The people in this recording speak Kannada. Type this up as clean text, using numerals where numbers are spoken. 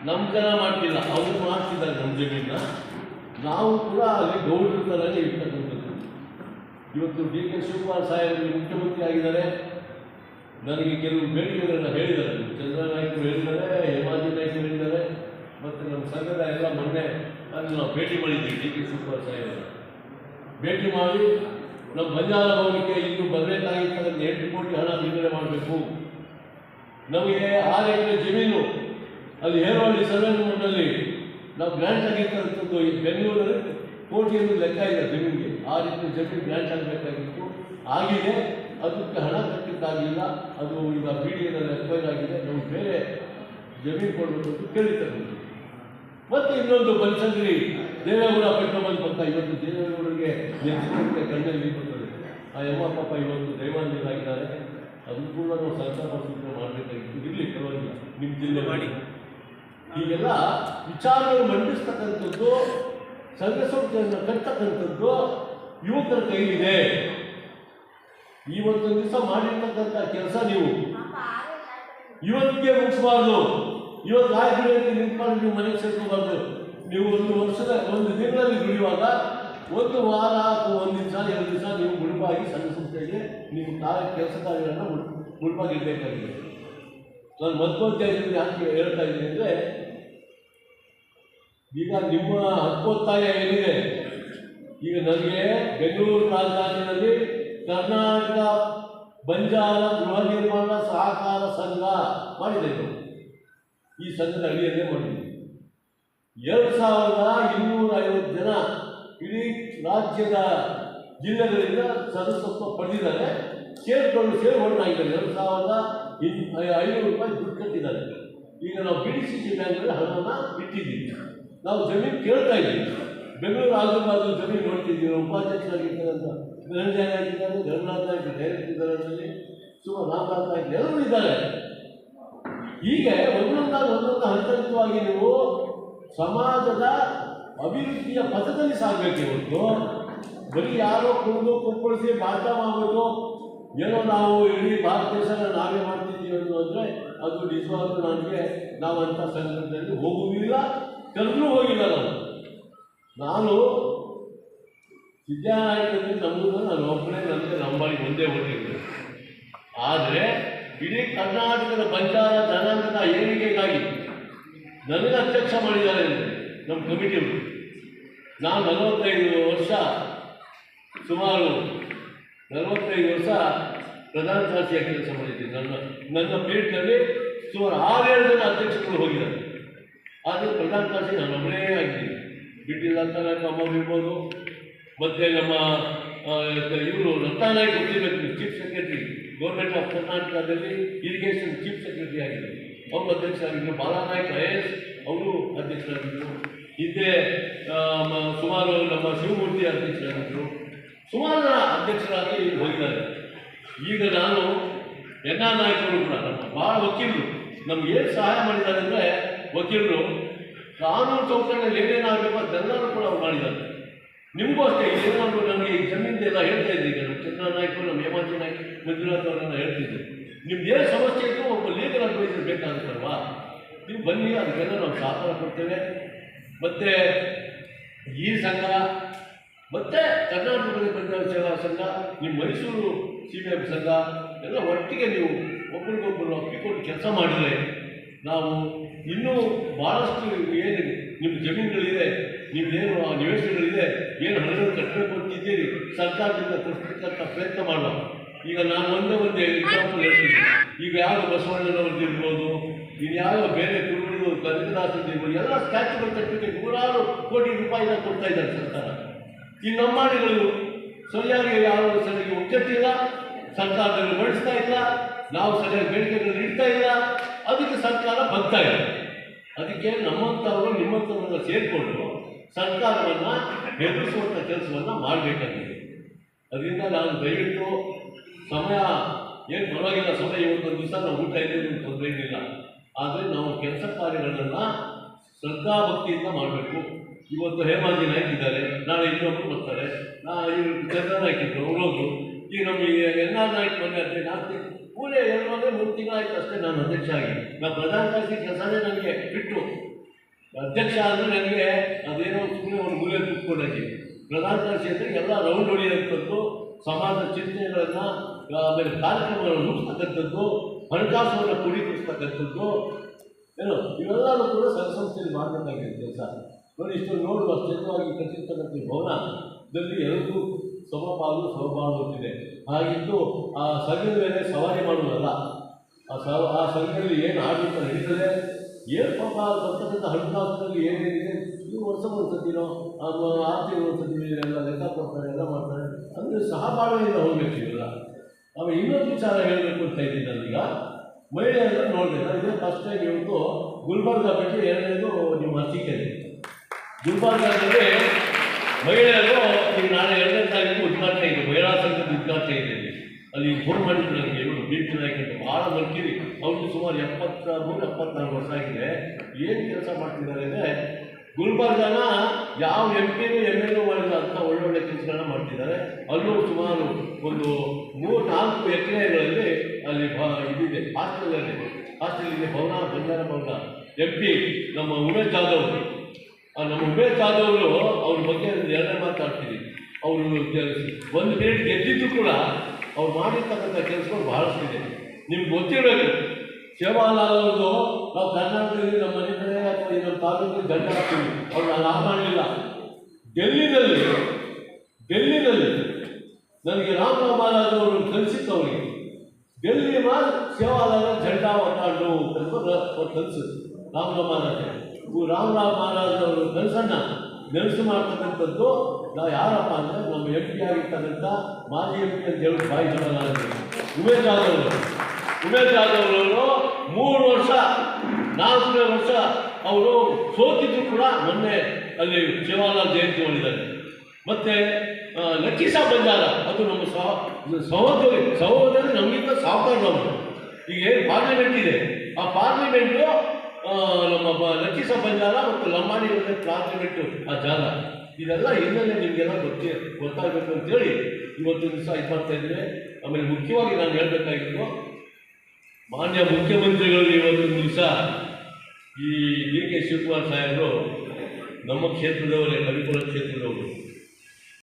ನಮ್ಮ ಜನ ಮಾಡ್ತಿಲ್ಲ, ಅವರು ಮಾಡ್ತಿದ್ದಾರೆ ನಮ್ಮ ಜಮೀನ. ನಾವು ಕೂಡ ಅಲ್ಲಿ ಗೌಡರ ಥರನೇ ಇರ್ತಕ್ಕಂಥದ್ದು. ಇವತ್ತು ಡಿ ಕೆ ಶಿವಕುಮಾರ್ ಸಾಹೇಬರು ಮುಖ್ಯಮಂತ್ರಿ ಆಗಿದ್ದಾರೆ. ನನಗೆ ಕೆಲವು ಬೇಡಿಕೆಗಳನ್ನ ಹೇಳಿದ್ದಾರೆ, ಚಂದ್ರನಾಯ್ಕರು ಹೇಳಿದ್ದಾರೆ, ಹೇಮಾಜಿ ನಾಯ್ಕರು ಹೇಳಿದ್ದಾರೆ, ಮತ್ತು ನಮ್ಮ ಸಂಘದ ಎಲ್ಲ ಮೊನ್ನೆ ಅಲ್ಲಿ ನಾವು ಭೇಟಿ ಮಾಡಿದ್ದೀವಿ. ಡಿ ಕೆ ಶಿವಕುಮಾರ್ ಸಾಹೇಬರ ಭೇಟಿ ಮಾಡಿ ನಮ್ಮ ಬಂಜಾರ ಭವನಕ್ಕೆ ಇನ್ನು ಬರಬೇಕಾಗಿರ್ತಕ್ಕಂಥ 8 ಕೋಟಿ ಹಣ ಬಿಡುಗಡೆ ಮಾಡಬೇಕು. ನಮಗೆ 6 ಎಕರೆ ಜಮೀನು ಅಲ್ಲಿ ಹೇರವಳ್ಳಿ ಸರ್ವೆನಲ್ಲಿ ನಾವು ಗ್ರ್ಯಾಂಟ್ ಆಗಿರ್ತಕ್ಕಂಥದ್ದು. ಬೆಂಗಳೂರಲ್ಲಿ ಕೋಟಿಯನ್ನು ಲೆಕ್ಕ ಇದೆ ಜಮೀನಿಗೆ. 6 ಎಕರೆ ಜಮೀನು ಗ್ರ್ಯಾಂಟ್ ಆಗಬೇಕಾಗಿತ್ತು, ಆಗಿದೆ. ಅದಕ್ಕೆ ಹಣ ಕಟ್ಟಲಿಕ್ಕಾಗಲಿಲ್ಲ. ಅದು ಈಗ BDAನಲ್ಲಿ ಎಕ್ವೈರ್ ಆಗಿದೆ. ನಾವು ಬೇರೆ ಜಮೀನು ಕೊಡಬೇಕು ಅಂತ ಕೇಳಿರ್ತಕ್ಕಂಥದ್ದು. ಮತ್ತು ಇನ್ನೊಂದು ಬನಶಂಕರಿ ದೇವೇಗೌಡ ಪೆಟ್ರೋಲ್ ಪಕ್ಕ ಇವತ್ತು ದೇವೇಗೌಡರಿಗೆ ನೆಚ್ಚಿನ ಕಣ್ಣಲ್ಲಿ ಬರ್ತದೆ. ಆ ಯಮ್ಮ ಪಾಪ ಇವತ್ತು ದೈವಾಂಗರಾಗಿದ್ದಾರೆ. ಅದನ್ನು ಕೂಡ ನಾವು ಸರ್ಕಾರ ಮಾಡಬೇಕಾಗಿತ್ತು. ಇರಲಿ, ಪರವಾಗಿಲ್ಲ, ನಿಮ್ಮ ಜಿಲ್ಲೆ ಮಾಡಿ. ಹೀಗೆಲ್ಲ ವಿಚಾರಗಳು ಮಂಡಿಸ್ತಕ್ಕಂಥದ್ದು, ಸಂಘ ಸಂಸ್ಥೆಯನ್ನು ಕಟ್ಟತಕ್ಕಂಥದ್ದು ಯುವಕರ ಕೈಲಿದೆ. ಇವತ್ತೊಂದು ದಿವಸ ಮಾಡಿರ್ತಕ್ಕಂಥ ಕೆಲಸ ನೀವು ಇವತ್ತಿಗೆ ಮುಗಿಸಬಾರ್ದು. ಇವತ್ತು ಆಯ್ತು ನಿಂತ್ಕೊಂಡು ನೀವು ಮನೆಗೆ ಸೇರ್ಕೋಬಾರ್ದು. ನೀವು ಒಂದು ದಿನದಲ್ಲಿ ದುಡಿಯುವಾಗ 1 ವಾರ ಅಥವಾ 1 ದಿವಸ 2 ದಿವಸ ನೀವು ಮುಳುಪಾಗಿ ಸಂಘ ಸಂಸ್ಥೆಗೆ ನಿಮ್ಮ ಕೆಲಸ ಕಾರ್ಯಗಳನ್ನು ಮುಳುಪಾಗಿರಬೇಕಾಗಿದೆ. ನಾನು ಮಧ್ಯೋದ್ಯಾಯದಲ್ಲಿ ಯಾಕೆ ಹೇಳ್ತಾ ಇದ್ದೀನಿ ಅಂದರೆ, ಈಗ ನಿಮ್ಮ ಹಕ್ಕೊತ್ತಾಯ ಏನಿದೆ, ಈಗ ನನಗೆ ಬೆಂಗಳೂರು ರಾಜಧಾನಿಯಲ್ಲಿ ಕರ್ನಾಟಕ ಬಂಜಾರ ಗೃಹ ನಿರ್ಮಾಣ ಸಹಕಾರ ಸಂಘ ಮಾಡಿದ್ದೇವೆ. ಈ ಸಂಘದ ಅಡಿಯಲ್ಲೇ ಮಾಡಿದ್ದೀವಿ. 2250 ಜನ ಇಡೀ ರಾಜ್ಯದ ಜಿಲ್ಲೆಗಳಿಂದ ಸದಸ್ಯತ್ವ ಪಡೆದಿದ್ದಾರೆ. ಸೇರ್ಕೊಂಡಾಗಿದ್ದಾರೆ. 2,500 ರೂಪಾಯಿ ದುಡ್ಡು ಕಟ್ಟಿದ್ದಾರೆ. ಈಗ ನಾವು BDCC ಬ್ಯಾಂಕ್ನಲ್ಲಿ ಹಣವನ್ನು ಇಟ್ಟಿದ್ದೀವಿ. ನಾವು ಜಮೀನು ಕೇಳ್ತಾ ಇದ್ದೀವಿ. ಬೆಂಗಳೂರು ಆಜು ಜಮೀನು ನೋಡ್ತಿದ್ದೀವಿ. ಉಪಾಧ್ಯಕ್ಷರಾಗಿರ್ತಕ್ಕಂಥ ನಿರಂಜನ ಆಗಿದ್ದಾರೆ, ಗರುನಾಥ್ ನಾಯ್ಕ ಡೈರೆಕ್ಟರ್ ಇದ್ದಾರೆ, ಸುಮಾರು ರಾಮನಾಥ್ ನಾಯ್ಕ ಎಲ್ಲರೂ ಇದ್ದಾರೆ. ಹೀಗೆ ಒಂದೊಂದು ಹಂತವಾಗಿ ನೀವು ಸಮಾಜದ ಅಭಿವೃದ್ಧಿಯ ಪಥದಲ್ಲಿ ಸಾಗಬೇಕು. ಇವತ್ತು ಬರೀ ಯಾರೋ ಕುಪ್ಪಳಿಸಿ ಭಾಷಣ ಮಾಡ್ಬಿಟ್ಟು ಏನೋ ನಾವು ಇಡೀ ಭಾರತ ದೇಶನ ನಾವೇ ಮಾಡ್ತಿದ್ದೀವಿ ಅಂದರೆ ಅದು ನಿಜವಾಗ್ಲೂ ನನಗೆ ನಾವು ಅಂಥ ಸಂದರ್ಭದಲ್ಲಿ ಹೋಗುವುದಿಲ್ಲ, ಕರೆದ್ರೂ ಹೋಗಿಲ್ಲ. ನಾನು ಸಿದ್ದರಾಮಯ್ಯನಲ್ಲಿ ನಮ್ಮದು ನಾನು ಒಬ್ಬನೇ ನನಗೆ ನಂಬಾಳಿ ಒಂದೇ ಓದಿದ್ದೆ. ಆದರೆ ಇಡೀ ಕರ್ನಾಟಕದ ಬಂಜಾರ ಜನಾಂಗದ ಏಳಿಗೆಗಾಗಿ ನನಗೆ ಅಧ್ಯಕ್ಷ ಮಾಡಿದ್ದಾರೆ ನಮ್ಮ ಕಮಿಟಿಯವರು. ನಾನು 45 ವರ್ಷ, ಸುಮಾರು 45 ವರ್ಷ ಪ್ರಧಾನ ಕಾರ್ಯದರ್ಶಿಯಾಗಿ ಕೆಲಸ ಮಾಡಿದ್ದೀನಿ. ನನ್ನ ಪೀಠದಲ್ಲಿ ಸುಮಾರು 6-7 ಜನ ಅಧ್ಯಕ್ಷಗಳು ಹೋಗಿದ್ದಾರೆ. ಆದರೆ ಪ್ರಧಾನ ಕಾರ್ಯದರ್ಶಿ ನಾನು ಒಬ್ಬನೇ ಆಗಿದ್ದೀನಿ. ಬಿಟ್ಟಿಲ್ಲ ಅಂತ ಅಮ್ಮ ಇರ್ಬೋದು. ಮತ್ತು ನಮ್ಮ ಇವರು ರತ್ನಾನಾಯ್ಕ ಗೊತ್ತಿರಬೇಕು, ಚೀಫ್ ಸೆಕ್ರೆಟರಿ ಗೌರ್ಮೆಂಟ್ ಆಫ್ ಕರ್ನಾಟಕದಲ್ಲಿ ಇರಿಗೇಷನ್ ಚೀಫ್ ಸೆಕ್ರೆಟರಿ ಆಗಿದ್ದರು, ಅವರು ಅಧ್ಯಕ್ಷರಾಗಿದ್ದರು. ಬಾಲಾನಾಯ್ಕ IAS ಅವರು ಅಧ್ಯಕ್ಷರಾಗಿದ್ದರು. ಹಿಂದೆ ಸುಮಾರು ನಮ್ಮ ಶಿವಮೂರ್ತಿ ಅಧ್ಯಕ್ಷರಾಗಿದ್ದರು. ಸುಮಾರು ಜನ ಅಧ್ಯಕ್ಷರಾಗಿ ಹೋಗಿದ್ದಾರೆ. ಈಗ ನಾನು NR ನಾಯ್ಕರು ಕೂಡ ನಮ್ಮ ಭಾಳ ವಕೀಲರು ನಮ್ಗೆ ಏನು ಸಹಾಯ ಮಾಡಿದ್ದಾರೆ ಅಂದರೆ, ವಕೀಲರು ಕಾನೂನು ಚೌಕಟ್ಟಿನಲ್ಲಿ ಏನೇನಾಗಬೇಕು ಅದೆಲ್ಲರೂ ಕೂಡ ಅವ್ರು ಮಾಡಿದ್ದಾರೆ. ನಿಮಗೂ ಅಷ್ಟೇ ಏನಾದರೂ ನನಗೆ ಈ ಜಮೀನಿದೆಲ್ಲ ಹೇಳ್ತಾ ಇದ್ದೀವಿ. ನಮ್ಮ ಚಂದ್ರನಾಯ್ಕರು, ನಮ್ಮ ಹೇಮಾಜಿ ನಾಯ್ಕ, ಮಂಜುನಾಥ್ ಅವರೆಲ್ಲ ಹೇಳ್ತಿದ್ದೆ. ನಿಮ್ದು ಏನು ಸಮಸ್ಯೆ ಇದ್ದು ಒಬ್ಬ ಲೀಗಲ್ ಅಡ್ವೈಸರ್ ಬೇಕಾಗುತ್ತಲ್ವಾ, ನೀವು ಬನ್ನಿ, ಅದಕ್ಕೆಲ್ಲ ನಾವು ಸಹಕಾರ ಕೊಡ್ತೇವೆ. ಮತ್ತು ಈ ಸಂಘ ಮತ್ತು ಕರ್ನಾಟಕ ಪಂಚಾಯತ್ ಸೇವಾ ಸಂಘ, ನಿಮ್ಮ ಮೈಸೂರು CBF ಸಂಘ ಎಲ್ಲ ಒಟ್ಟಿಗೆ ನೀವು ಒಬ್ಬರಿಗೊಬ್ಬರು ಒಪ್ಪಿಕೊಂಡು ಕೆಲಸ ಮಾಡಿದರೆ ನಾವು ಇನ್ನೂ ಭಾಳಷ್ಟು ಏನಿದೆ ನಿಮ್ಮ ಜಮೀನುಗಳಿದೆ, ನಿಮ್ಮದೇನು ನಿವೇಶನಗಳಿದೆ, ಏನು ಹಣವನ್ನು ಕಟ್ಟಬೇಕು ಅಂತಿದ್ದೀರಿ, ಸರ್ಕಾರದಿಂದ ಕೊಡ್ತಕ್ಕಂಥ ಪ್ರಯತ್ನ ಮಾಡುವ. ಈಗ ನಾನು ಒಂದೇ ಎಕ್ಸಾಂಪಲ್ ಹೇಳ್ತೀನಿ. ಈಗ ಯಾವ ಬಸವಣ್ಣನವ್ರದ್ದು ಇರ್ಬೋದು, ಇನ್ಯಾವ ಬೇರೆ ಕುರುಬರು ಕನಕದಾಸದ್ದು ಇರ್ಬೋದು, ಎಲ್ಲ ಸ್ಟ್ಯಾಚ್ಯುಗಳು ಕಟ್ಟಲಿಕ್ಕೆ 100 ಕೋಟಿ ರೂಪಾಯಿನ ಕೊಡ್ತಾ ಇದ್ದಾರೆ ಸರ್ಕಾರ. ಈ ನಮ್ಮಾಡಿಗಳು ಸರಿಯಾಗಿ ಯಾವ ಸರಿಯಾಗಿ ಒಗ್ಗಟ್ಟಿಲ್ಲ, ಸರ್ಕಾರದಲ್ಲಿ ಬಳಸ್ತಾ ಇಲ್ಲ, ನಾವು ಸರಿಯಾಗಿ ಬೇಡಿಕೆಗಳನ್ನು ಇಡ್ತಾ ಇಲ್ಲ, ಅದಕ್ಕೆ ಸರ್ಕಾರ ಬರ್ತಾ ಇದೆ. ಅದಕ್ಕೆ ನಮ್ಮಂಥವರು ನಿಮ್ಮಂಥವ್ರನ್ನ ಸೇರಿಕೊಂಡು ಸರ್ಕಾರವನ್ನು ಎದುರಿಸುವಂಥ ಕೆಲಸವನ್ನು ಮಾಡಬೇಕಾಗಿದೆ. ಅದರಿಂದ ನಾನು ದಯವಿಟ್ಟು ಸಮಯ ಏನು ಪರವಾಗಿಲ್ಲ, ಸಮಯ ಇವತ್ತೊಂದು ದಿವಸ ನಾವು ಊಟ ಇದ್ದೇವೆ, ತೊಂದರೆ ಏನಿಲ್ಲ. ಆದರೆ ನಾವು ಕೆಲಸ ಕಾರ್ಯಗಳನ್ನು ಶ್ರದ್ಧಾಭಕ್ತಿಯಿಂದ ಮಾಡಬೇಕು. ಇವತ್ತು ಹೇಮಾಜಿ ನಾಯ್ಕ ಇದ್ದಾರೆ, ನಾಳೆ ಇನ್ನೊಬ್ಬರು ಬರ್ತಾರೆ, ಇವರು ಚಂದ್ರನಾಯ್ಕ ಇದ್ದರು, ಅವರೋದು. ಈಗ ನಮಗೆ NR ನಾಯ್ಕ ಮೊನ್ನೆ ಅಧ್ಯಕ್ಷ ಪೂರೆ 2 3 ತಿಂಗಳಾಯ್ತು ಅಷ್ಟೇ ನಾನು ಅಧ್ಯಕ್ಷ ಆಗಿ. ನಾವು ಪ್ರಧಾನ ಕಾರ್ಯದರ್ಶಿ ಕೆಲಸನೇ ನನಗೆ ಬಿಟ್ಟು ಅಧ್ಯಕ್ಷ ಅಂದರೆ ನನಗೆ ಅದೇನೋ ಸುಮ್ಮನೆ ಒಂದು ಮೂಲೆ ಕೂತ್ಕೊಂಡಾಗಿ ಪ್ರಧಾನ ಕಾರ್ಯದರ್ಶಿ ಅಂದರೆ ಎಲ್ಲ ರೌಂಡ್ ಹೊಡೆಯುವಂಥದ್ದು, ಸಮಾಜದ ಚಿಂತನೆಗಳನ್ನು ಆಮೇಲೆ ಕಾರ್ಯಕ್ರಮಗಳನ್ನು ರೂಪಿಸ್ತಕ್ಕಂಥದ್ದು, ಹಣಕಾಸನ್ನು ಕ್ರೋಢೀಕರಿಸ್ತಕ್ಕಂಥದ್ದು ಏನು ಇವೆಲ್ಲರೂ ಕೂಡ ಸಂಘ ಸಂಸ್ಥೆಯಲ್ಲಿ ಮಾಡಬೇಕಾಗಿದೆ ಕೆಲಸ. ನೋಡಿ ಇಷ್ಟು ನೋಡುವ ಸ್ಥಿರವಾಗಿ ಕಟ್ಟಿರ್ತಕ್ಕಂಥ ಭವನದಲ್ಲಿ ಎಲ್ಲರಿಗೂ ಸಮಪಾಲು ಅಂತಿದೆ. ಹಾಗಿದ್ದು ಆ ಸಂಘದ ಮೇಲೆ ಸವಾರಿ ಮಾಡುವುದಲ್ಲ, ಆ ಸಂಘದಲ್ಲಿ ಏನು ಆಡಳಿತ ನಡೀತದೆ, ಏನು ಪಾಪ ಬರ್ತಕ್ಕಂಥ ಹಣಕಾಸಿನಲ್ಲಿ ಏನೇನಿದೆ ಇದು ವರ್ಷಕ್ಕೊಂದ್ಸತಿನೋ ಅಥವಾ ಆರ್ಥಿಕ ಒಂದ್ಸತಿ ಎಲ್ಲ ಲೆಕ್ಕ ಕೊಡ್ತಾರೆ, ಎಲ್ಲ ಮಾಡ್ತಾರೆ. ಅಂದರೆ ಸಹಬಾಳ್ವೆಯಿಂದ ಹೋಗ್ಬೇಕು ಇವೆಲ್ಲ. ಆಮೇಲೆ ಇನ್ನೊಂದು ವಿಚಾರ ಹೇಳಬೇಕು ಅಂತ ಇದ್ದೀನಿ ನಾನೀಗ. ಮಹಿಳೆಯರನ್ನು ನೋಡಿದೆ ನಾನು ಇದೇ ಫಸ್ಟ್ ಟೈಮ್ ಇವತ್ತು ಗುಲ್ಬರ್ಗ ಬಗ್ಗೆ ಎರಡನೇದು ನಿಮ್ಮ ಅನಿಸಿಕೆ. ಗುಲ್ಬರ್ಗದಲ್ಲಿ ಮಹಿಳೆಯರು ಈಗ ನಾಳೆ 2ನೇ ತಾರೀಕು ಉದ್ಘಾಟನೆ ಇದೆ, ಮಹಿಳಾ ಸಂಘದ ಉದ್ಘಾಟನೆ ಇದೆ. ಅಲ್ಲಿ ಫೋನ್ ಮಾಡಿದ್ರು ನನಗೆ ಇವರು ಬೀಚ್ ನಾಯಕ ಅಂತ ಭಾಳ ಮಲ್ಕಿರಿ. ಅವ್ರಿಗೆ ಸುಮಾರು 73-74 ವರ್ಷ ಆಗಿದೆ. ಏನು ಕೆಲಸ ಮಾಡ್ತಿದ್ದಾರೆ ಅಂದರೆ ಗುಲ್ಬರ್ಗನ ಯಾವ MP ಮಾಡಿಲ್ಲ ಅಂತ ಒಳ್ಳೊಳ್ಳೆ ಕೆಲಸಗಳನ್ನ ಮಾಡ್ತಿದ್ದಾರೆ. ಅಲ್ಲೂ ಸುಮಾರು ಒಂದು 3-4 ಎಕರೆಗಳಲ್ಲಿ ಅಲ್ಲಿ ಇದಿದೆ, ಹಾಸ್ಟೆಲ್ ಭವನ, ಬಂಜಾರ ಭವನ. MP ನಮ್ಮ ಉಮೇಶ್ ಜಾಧವ್ ಅವರು ಅವ್ರ ಬಗ್ಗೆ ಎರಡನೇ ಮಾತಾಡ್ತೀನಿ. ಅವರು ಒಂದು ಮಿನಿಟ್ ಗೆದ್ದಿದ್ದು ಕೂಡ ಅವ್ರು ಮಾಡಿರ್ತಕ್ಕಂಥ ಕೆಲಸಗಳು ಬಹಳಷ್ಟಿದೆ. ನಿಮ್ಗೆ ಗೊತ್ತಿರಬೇಕು, ಸೇವಾಲಾಲ್ ಅವ್ರದ್ದು ನಾವು ಕರ್ನಾಟಕದಲ್ಲಿ ನಮ್ಮ ಮನೆ ಕಡೆ ಅಥವಾ ನಮ್ಮ ತಾಲೂಕಿಗೆ ದಂಡ ಹಾಕ್ತೀವಿ, ಅವ್ರು ನಾನು ಮಾಡಲಿಲ್ಲ. ಡೆಲ್ಲಿನಲ್ಲಿ ನನಗೆ ರಾಮರಾವ್ ಮಹಾರಾಜ್ ಅವರು ಕಲಿಸಿತ್ತು. ಅವರಿಗೆ ಡೆಲ್ಲಿ ಸೇವಾಲಾಲ್ ಜೆಂಡಾ ಒತ್ತಾಡು ಅಂತ ಕಲಿಸಿದ್ರು ರಾಮರಾವ್ ಮಹಾರಾಜ್ ಅವರು ಕನಸನ್ನ ನೆನಸು ಮಾಡ್ತಕ್ಕಂಥದ್ದು. ನಾವು ಯಾರಪ್ಪ ಅಂದರೆ ನಮ್ಮ MP ಆಗಿರ್ತಕ್ಕಂಥ ಮಾಜಿ MP ಅಂತ ಹೇಳಿ ಬಾಯಿ ಜನ ಉಮೇಶ್ ಜಾಧವ್ ಅವರು 3 ವರ್ಷ 4ನೇ ವರ್ಷ ಅವರು ಸೋತಿದ್ರು ಕೂಡ ಮೊನ್ನೆ ಅಲ್ಲಿ ಸೇವಾಲಾಲ್ ಜಯಂತಿ ಮಾಡಿದ್ದಾರೆ. ಮತ್ತು ಲಕ್ಕೀಸಾ ಬಂಜಾರ ಅದು ನಮ್ಮ ಸಹೋದರಿ ನಮಗಿಂತ ಸಾವುಕಾರನವರು. ಈಗ ಏನು ಪಾರ್ಲಿಮೆಂಟ್ ಇದೆ, ಆ ಪಾರ್ಲಿಮೆಂಟು ನಮ್ಮ ಲಕ್ಕೀಸಾ ಬಂಜಾರ ಮತ್ತು ಲಂಬಾಣಿ ಪಾರ್ಲಿಮೆಂಟು ಆ ಜಾಗ. ಇದೆಲ್ಲ ಹಿನ್ನೆಲೆ ನಿಮಗೆಲ್ಲ ಗೊತ್ತಾಗಬೇಕು ಅಂತೇಳಿ ಇವತ್ತು ದಿವಸ ಇದು ಮಾಡ್ತಾ ಇದ್ದೇವೆ. ಆಮೇಲೆ ಮುಖ್ಯವಾಗಿ ನಾನು ಹೇಳಬೇಕಾಗಿದ್ದು, ಮಾನ್ಯ ಮುಖ್ಯಮಂತ್ರಿಗಳು ಇವತ್ತಿನ ದಿವಸ ಈ DK ಶಿವಕುಮಾರ್ ಸಾಹೇಬರು ನಮ್ಮ ಕ್ಷೇತ್ರದವರೇ, ಕವಿಕುಲ ಕ್ಷೇತ್ರದವರು.